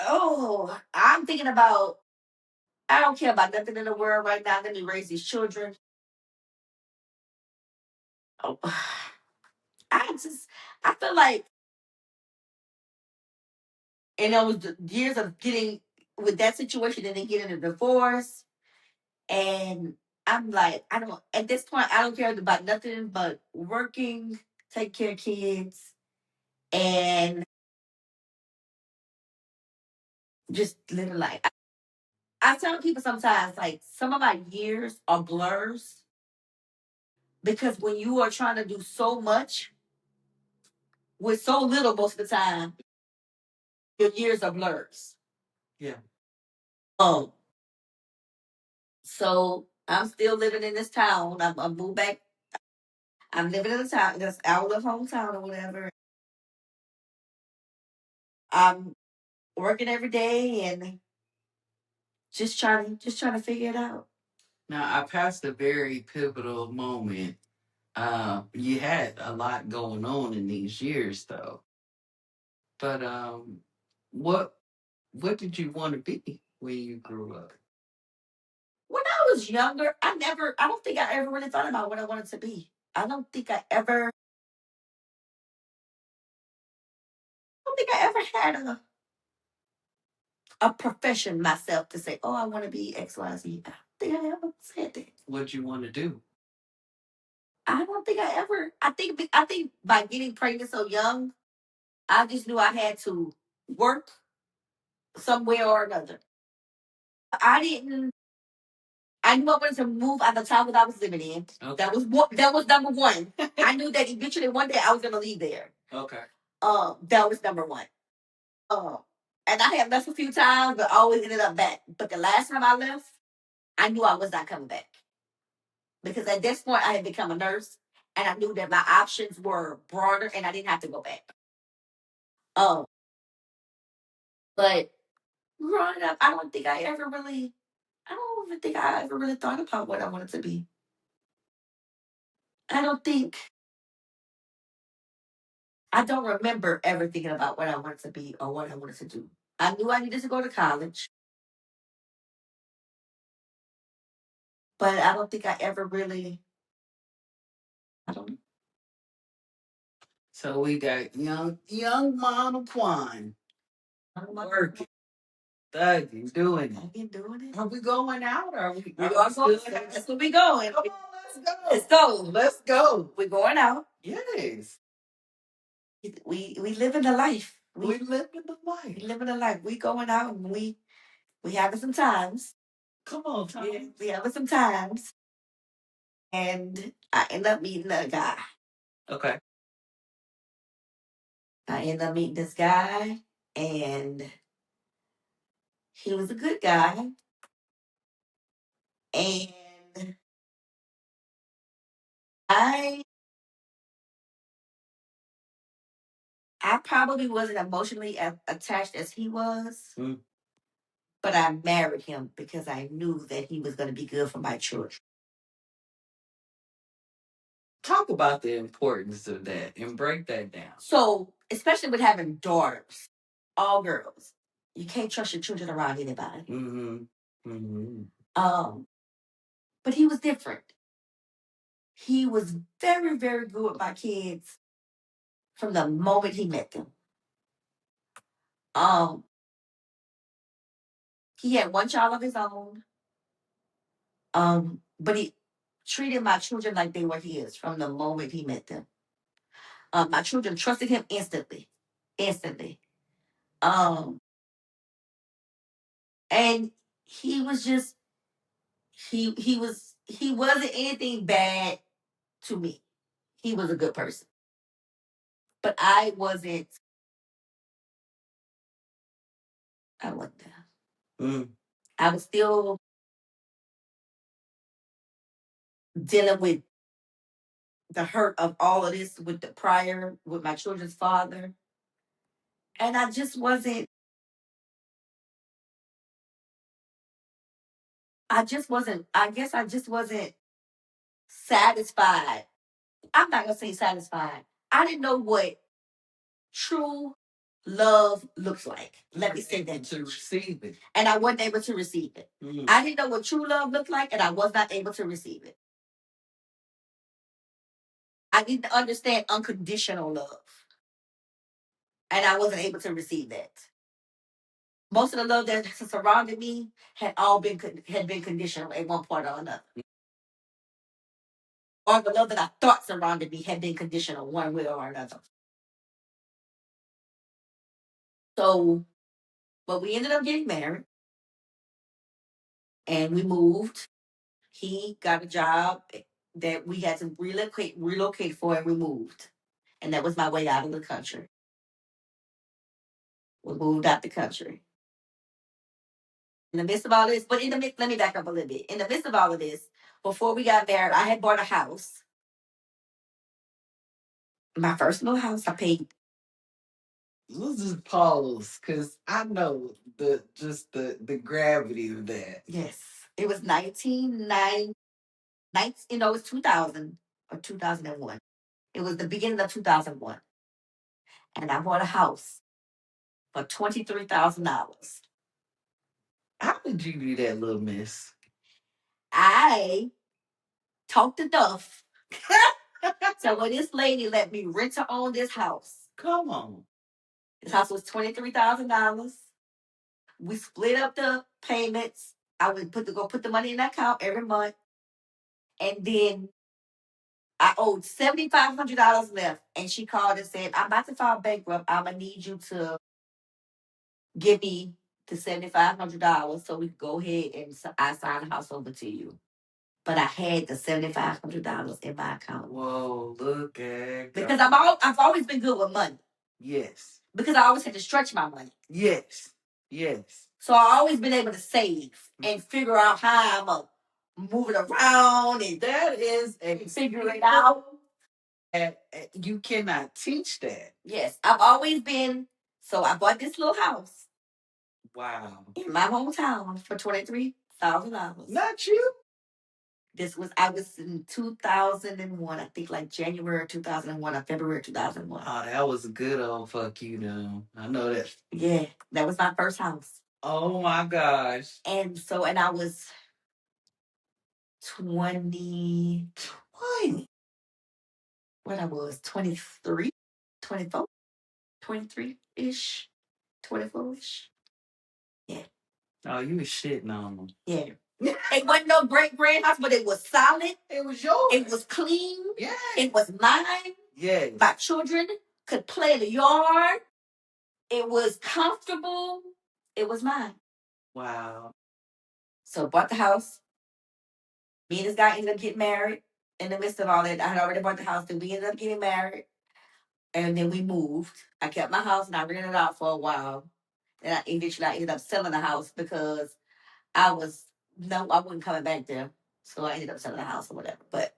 Oh, I'm thinking about. I don't care about nothing in the world right now. Let me raise these children. Oh, I just, I feel like, and it was the years of getting with that situation and then getting a divorce. And I'm like, I don't, at this point, I don't care about nothing but working, take care of kids, and just living life. I tell people sometimes, like, some of my years are blurs because when you are trying to do so much with so little most of the time, your years are blurs. Yeah. So I'm still living in this town. I moved back. I'm living in a town that's out of hometown or whatever. I'm working every day and just trying to figure it out. Now, I passed a very pivotal moment. You had a lot going on in these years, though. But what what did you want to be when you grew up? When I was younger, I don't think I ever really thought about what I wanted to be. I don't think I ever had a profession myself to say, oh, I want to be XYZ. I don't think I ever said that. What you want to do? I don't think I ever. I think by getting pregnant so young, I just knew I had to work somewhere or another. I didn't. I knew I wanted to move out of the town that I was living in. Okay. That was number one. I knew that eventually one day I was going to leave there. Okay. That was number one. Um, and I had left a few times, but always ended up back. But the last time I left, I knew I was not coming back because at this point I had become a nurse, and I knew that my options were broader, and I didn't have to go back. Um, but growing up, I don't even think I ever really thought about what I wanted to be. I don't think I don't remember ever thinking about what I wanted to be or what I wanted to do. I knew I needed to go to college, but I don't think I ever really. I don't know. So we got young mom Quan working, thugging, doing it. I doing it. Are we going out? Or are we? We are going. That's where we going. Come on, let's go. Let's go. Let's go. We're going out. Yes. We living the life. We living the life. We living the life. We going out and we having some times. Come on, Tom. Yeah, we having some times. And I end up meeting a guy. Okay. I end up meeting this guy, and he was a good guy. And I I probably wasn't emotionally attached as he was, but I married him because I knew that he was going to be good for my children. Talk about the importance of that and break that down. So, especially with having daughters, all girls, you can't trust your children around anybody. Mm-hmm. Mm-hmm. But he was different. He was very, very good with my kids from the moment he met them. Um, he had one child of his own. But he treated my children like they were his from the moment he met them. My children trusted him instantly, instantly. Um, and he was just he wasn't anything bad to me. He was a good person, but I wasn't. I wasn't there. I was still dealing with the hurt of all of this with the prior with my children's father, and I just wasn't. I just wasn't. I guess I just wasn't satisfied. I'm not gonna say satisfied. I didn't know what true. love looks like. Let me say that. To receive it. And I wasn't able to receive it. I didn't know what true love looked like, and I was not able to receive it. I need to understand unconditional love, and I wasn't able to receive that. Most of the love that surrounded me had been conditional at one point or another. Or the love that I thought surrounded me had been conditional one way or another. So, but we ended up getting married and we moved. He got a job that we had to relocate for, and we moved. And that was my way out of the country. We moved out the country. In the midst of all this, but in the midst, let me back up a little bit. In the midst of all of this, before we got married, I had bought a house. My first little house, I paid. Let's just pause, because I know the gravity of that. Yes. It was 1990, it was 2000 or 2001. It was the beginning of 2001. And I bought a house for $23,000. How did you do that, little miss? I talked enough. So when this lady let me rent to own this house. Come on. This house was $23,000. We split up the payments. I would put the money in the account every month. And then I owed $7,500 left. And she called and said, I'm about to file bankrupt. I'm gonna need you to give me the $7,500 so we can go ahead and I sign the house over to you. But I had the $7,500 in my account. Whoa, look at because I've always been good with money. Yes. Because I always had to stretch my money. Yes. Yes. So I always been able to save and figure out how I'm gonna move it around, and that is a figure it out. And you cannot teach that. Yes, I've always been. So I bought this little house. Wow. In my hometown for $23,000. Not you. I was in 2001, I think like January 2001 or February 2001. Oh, that was a good old fuck you know. I know that. Yeah, that was my first house. Oh my gosh. And I was 20. What I was, 23, 24, 23-ish, 24-ish. Yeah. Oh, you was shitting on them. Yeah. It wasn't no great grand house, but it was solid. It was yours. It was clean. Yeah. It was mine. Yes. My children could play in the yard. It was comfortable. It was mine. Wow. So bought the house. Me and this guy ended up getting married. In the midst of all that, I had already bought the house, and we ended up getting married. And then we moved. I kept my house and I rented it out for a while. And eventually I ended up selling the house because I wasn't coming back there. So I ended up selling the house or whatever. But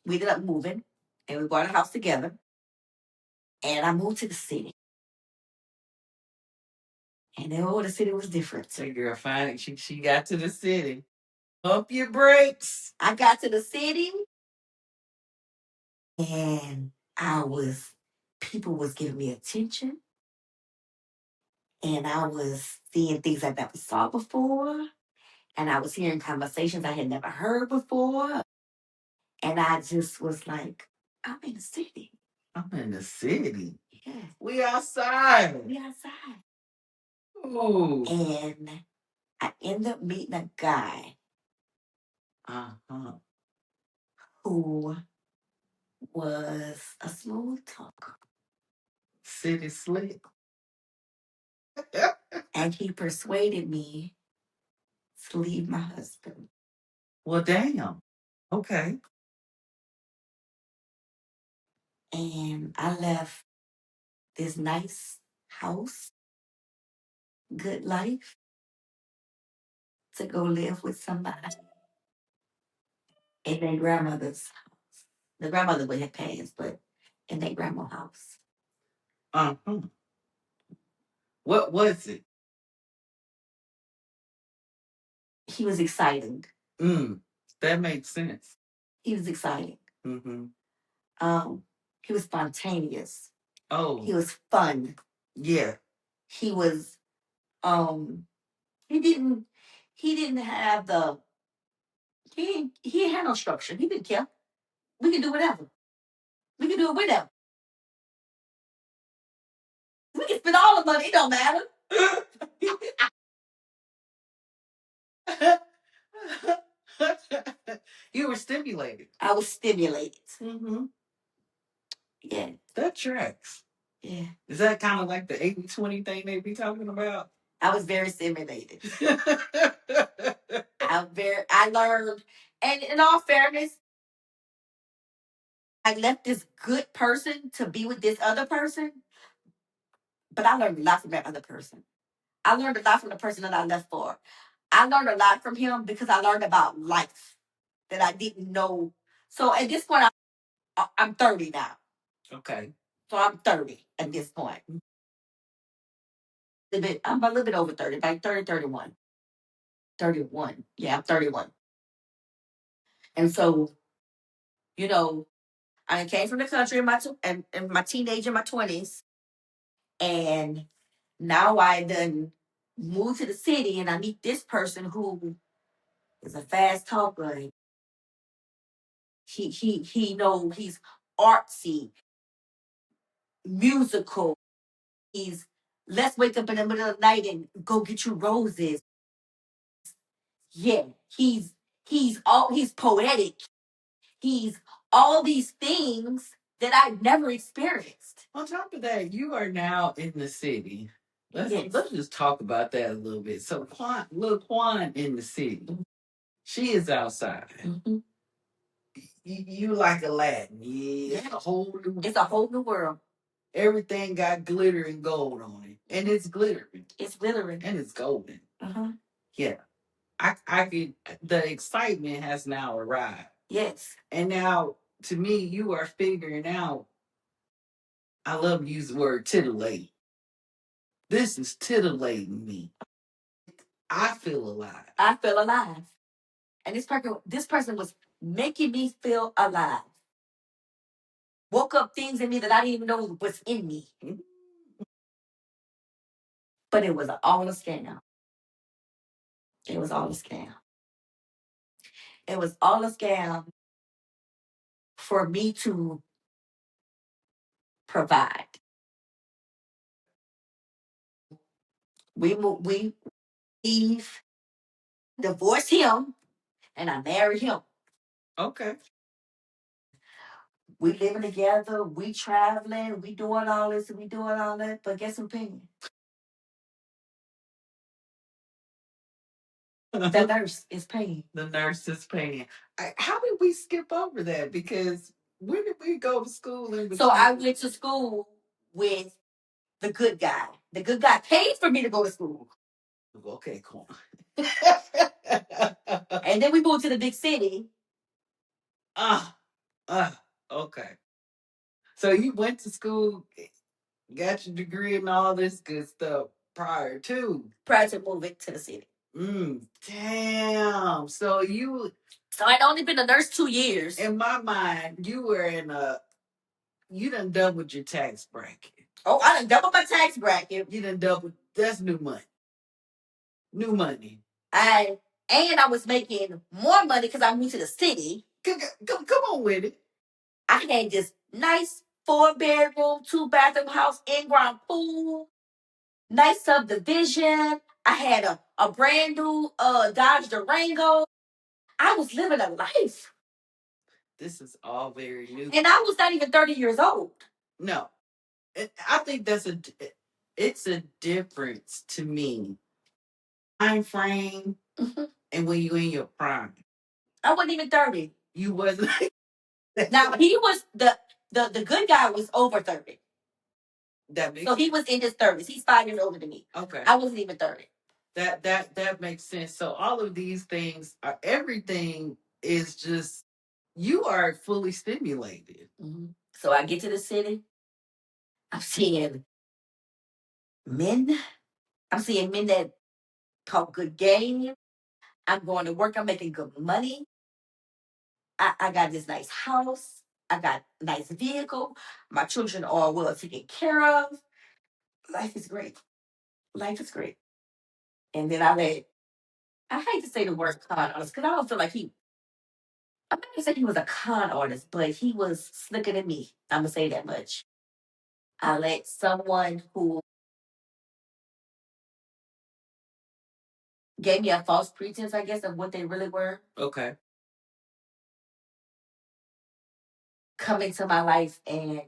we ended up moving and we bought a house together. And I moved to the city. And then the city was different. So girl, fine. She got to the city. Pump your brakes. I got to the city and people was giving me attention. And I was seeing things I never saw before. And I was hearing conversations I had never heard before. And I just was like, I'm in the city. I'm in the city. Yeah. We outside. We outside. Ooh. And I ended up meeting a guy who was a smooth talker. City slick. And he persuaded me to leave my husband. Well, damn. Okay. And I left this nice house, good life, to go live with somebody in their grandmother's house. The grandmother would have passed, but in their grandma's house. Uh-huh. What was it? He was exciting. That makes sense. He was exciting. Mm-hmm. He was spontaneous. Oh. He was fun. Yeah. He was he didn't have the he had no structure. He didn't care. We can do whatever. We can do it whenever. We can spend all the money. It don't matter. You were stimulated. I was stimulated. Mm-hmm. Yeah. That tracks. Yeah. Is that kind of like the 80-20 thing they be talking about? I was very stimulated. I learned, and in all fairness, I left this good person to be with this other person, but I learned a lot from that other person. I learned a lot from the person that I left for. I learned a lot from him because I learned about life that I didn't know. So at this point, I'm 30 now. Okay. So I'm 30 at this point. I'm a little bit over 30, like 30, 31. 31. Yeah, I'm 31. And so, I came from the country in my teenage in my 20s. And now I done moved to the city and I meet this person who is a fast talker. And he's artsy, musical. Let's wake up in the middle of the night and go get you roses. Yeah, he's poetic. He's all these things that I never experienced. On top of that, you are now in the city. Let's just talk about that a little bit. So little Quan in the city. She is outside. Mm-hmm. You like Aladdin. Yeah. It's a whole new world. Everything got glitter and gold on it. And it's glittering. It's glittering. And it's golden. Uh-huh. Yeah. I could, the excitement has now arrived. Yes. And now, to me, you are figuring out, I love to use the word titillate. This is titillating me. I feel alive. I feel alive. And this person was making me feel alive. Woke up things in me that I didn't even know was in me. But it was all a scam. It was all a scam. It was all a scam for me to provide. We leave, divorce him, and I married him. Okay. We living together, we traveling, we doing all this, and we doing all that, but guess who paying? The nurse is paying. The nurse is paying. How did we skip over that? Because when did we go to school? So I went to school with the good guy. The good guy paid for me to go to school. Okay, cool. And then we moved to the big city. Okay. So you went to school, got your degree and all this good stuff prior to moving to the city. Damn. So I'd only been a nurse 2 years. In my mind, you were you done doubled your tax bracket. Oh, I done doubled my tax bracket. You done doubled. That's new money. New money. And I was making more money because I moved to the city. Come on with it. I had this nice 4-bedroom, 2-bathroom house, in-ground pool, nice subdivision. I had a brand new Dodge Durango. I was living a life. This is all very new. And I was not even 30 years old. No. I think it's a difference to me. Time frame. Mm-hmm. And when you in your prime. I wasn't even 30. You wasn't. Now he was the good guy was over 30. So he was in his 30s. He's 5 years older than me. Okay. I wasn't even 30. That makes sense. So all of these things everything is just you are fully stimulated. Mm-hmm. So I get to the city. I'm seeing men. I'm seeing men that talk good game. I'm going to work. I'm making good money. I got this nice house. I got a nice vehicle. My children are well taken care of. Life is great. Life is great. And then I hate to say the word con artist because I don't feel like I'm not gonna say he was a con artist, but he was slicker than me. I'm gonna say that much. I let someone who gave me a false pretense, I guess, of what they really were. Okay. Come into my life and